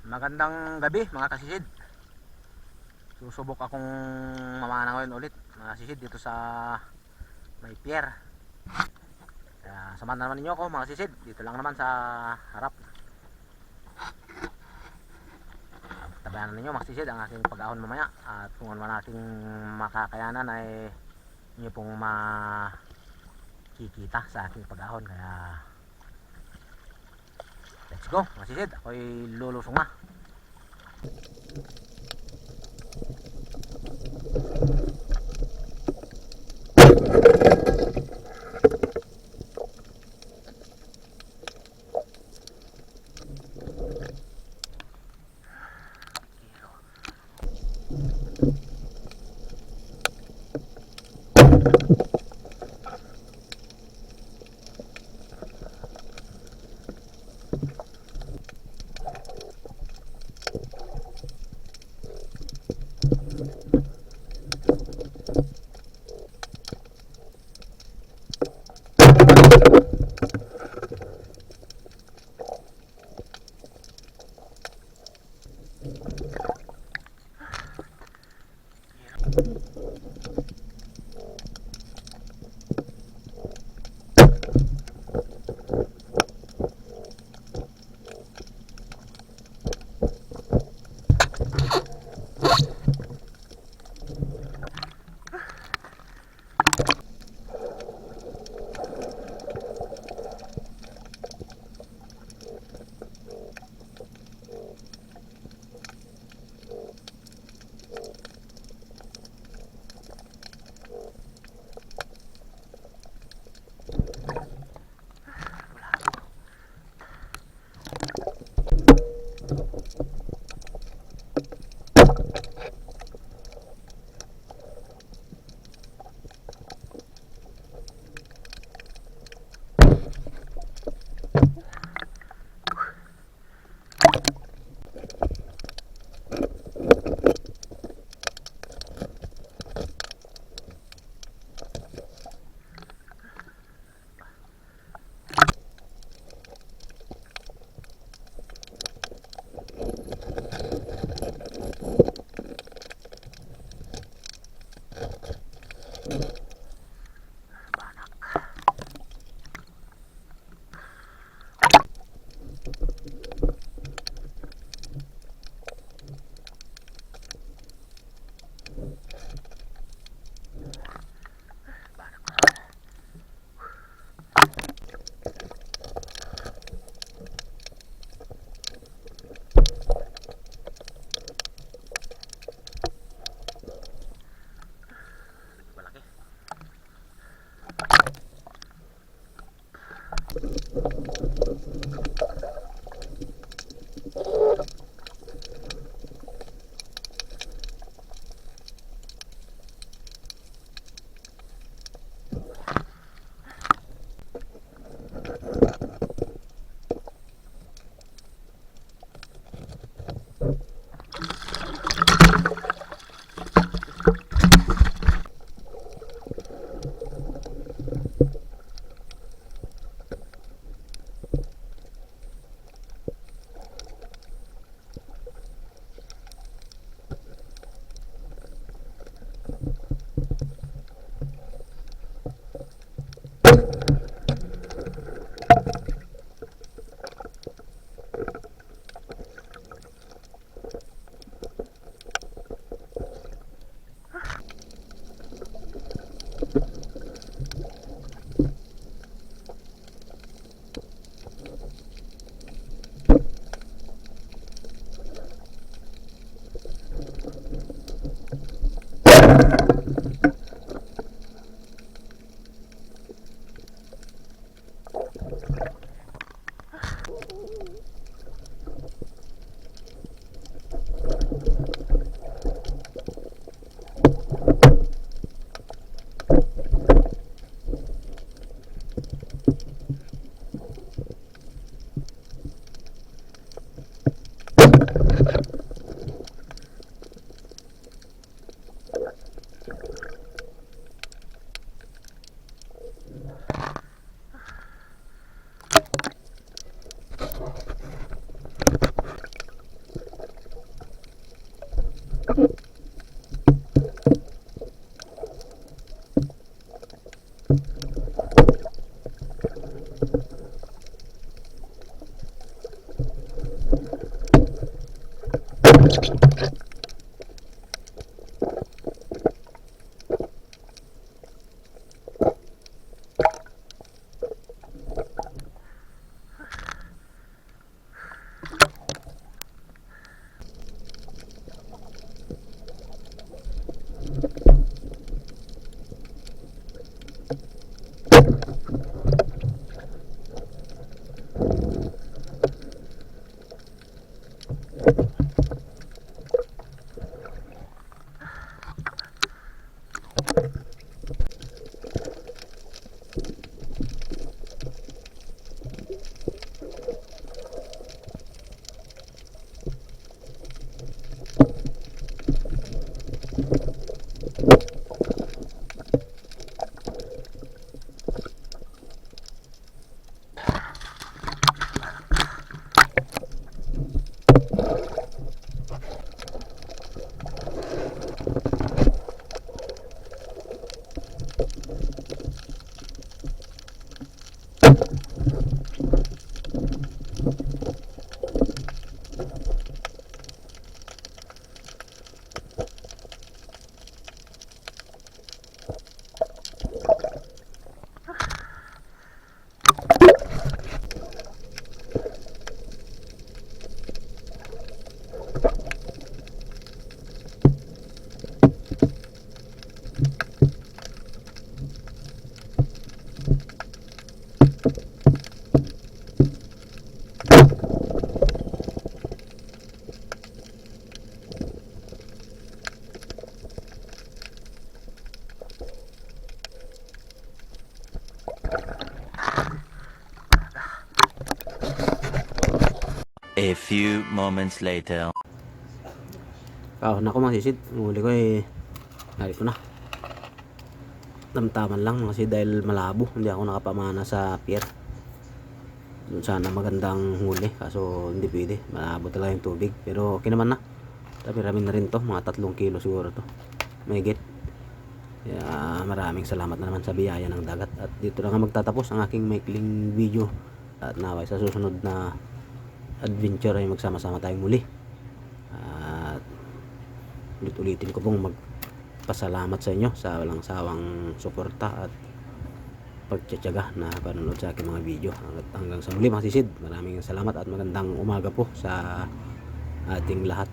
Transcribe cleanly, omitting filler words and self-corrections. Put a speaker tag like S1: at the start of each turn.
S1: Magandang gabi mga kasisid. Susubok akong mamana ngayon ulit mga kasisid dito sa may pier. Kaya samahan naman ninyo ako mga kasisid. Dito lang naman sa harap. Tabayan ninyo mga kasisid ang aking pag-ahon mamaya. At kung ano man ating makakayanan ay inyo pong makikita sa aking pag-ahon. Kaya let's go mga kasisid. Ako'y lulusong na.
S2: A few moments later.
S1: Kahon ako mga sisid. Ang huli ko narito na. Tamtaman lang kasi dahil malabo. Hindi ako nakapamana sa pier. Doon sana magandang huli. Kaso hindi pwede. Malabo talaga yung tubig. Pero okay naman na. Tapi ramin na rin to. Mga 3 kilo siguro to. Mahigit. Kaya maraming salamat na naman sa biyaya ng dagat. At dito na nga magtatapos ang aking maikling video. At naway sa susunod na adventure ay magsama-sama tayong muli. At ulit-ulitin ko pong magpasalamat sa inyo sa walang sawang suporta at pagtsatsaga na panonood sa aking mga video. Hanggang sa muli mga sisid, maraming salamat at magandang umaga po sa ating lahat.